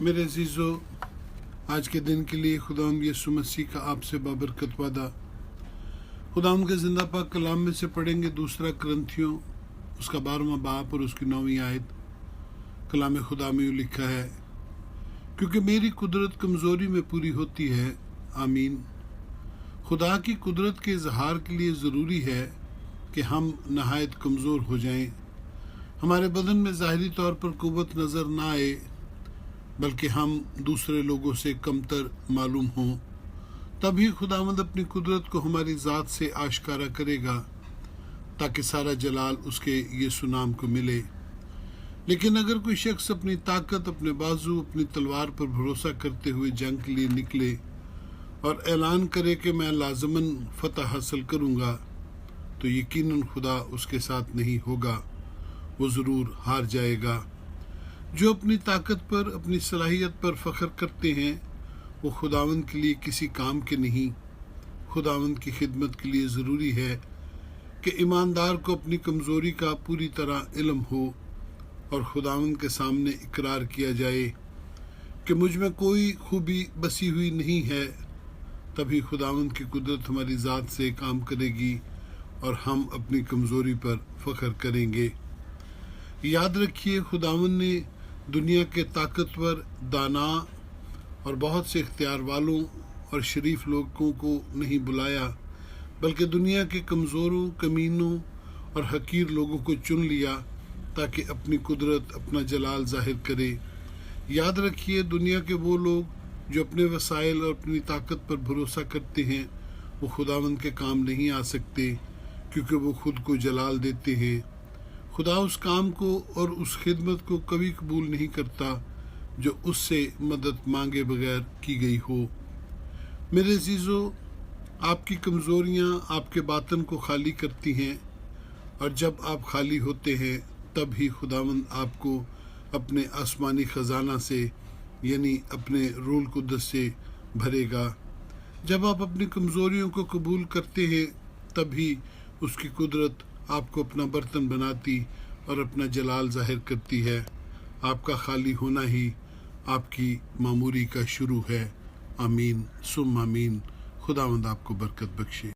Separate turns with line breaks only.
मेरे अजीज़ो, आज के दिन के लिए खुदावंद यीशु मसीह का आपसे बाबरकत वादा। खुदावंद के जिंदा पाक कलाम में से पढ़ेंगे दूसरा करंथियों उसका 12वां बाब और उसकी 9वीं आयत। कलाम खुदा में यूं लिखा है, क्योंकि मेरी कुदरत कमज़ोरी में पूरी होती है। आमीन। खुदा की कुदरत के इजहार के लिए ज़रूरी है कि हम नहायत कमज़ोर हो जाएं। हमारे बदन में ज़ाहिरी तौर पर कुव्वत नज़र ना आए, बल्कि हम दूसरे लोगों से कमतर मालूम हों। तभी खुदावंद अपनी कुदरत को हमारी ज़ात से आश्कारा करेगा, ताकि सारा जलाल उसके यीशु नाम को मिले। लेकिन अगर कोई शख्स अपनी ताकत, अपने बाजू, अपनी तलवार पर भरोसा करते हुए जंग के लिए निकले और ऐलान करे कि मैं लाजमन फतह हासिल करूँगा, तो यकीनन खुदा उसके साथ नहीं होगा, वो ज़रूर हार जाएगा। जो अपनी ताकत पर, अपनी सलाहियत पर फख्र करते हैं, वो खुदावंद के लिए किसी काम के नहीं। खुदावंद की खिदमत के लिए ज़रूरी है कि ईमानदार को अपनी कमज़ोरी का पूरी तरह इल्म हो और खुदावंद के सामने इकरार किया जाए कि मुझ में कोई खूबी बसी हुई नहीं है। तभी खुदावंद की कुदरत हमारी ज़ात से काम करेगी और हम अपनी कमज़ोरी पर फख्र करेंगे। याद रखिए, खुदावंद ने दुनिया के ताकतवर, दाना और बहुत से इख्तियार वालों और शरीफ लोगों को नहीं बुलाया, बल्कि दुनिया के कमज़ोरों, कमीनों और हकीर लोगों को चुन लिया, ताकि अपनी कुदरत, अपना जलाल जाहिर करे। याद रखिए, दुनिया के वो लोग जो अपने वसाइल और अपनी ताकत पर भरोसा करते हैं, वो खुदावंद के काम नहीं आ सकते, क्योंकि वो खुद को जलाल देते हैं। खुदा उस काम को और उस खिदमत को कभी कबूल नहीं करता जो उससे मदद मांगे बगैर की गई हो। मेरे अजीज़ो, आपकी कमज़ोरियाँ आपके बातन को खाली करती हैं, और जब आप खाली होते हैं तब ही खुदावंद आपको अपने आसमानी ख़जाना से, यानी अपने रूल कुद्दस से भरेगा। जब आप अपनी कमज़ोरियों को कबूल करते हैं, तभी उसकी कुदरत आपको अपना बर्तन बनाती और अपना जलाल जाहिर करती है। आपका खाली होना ही आपकी मामूरी का शुरू है। आमीन सुम आमीन। खुदावंद आपको बरकत बख्शे।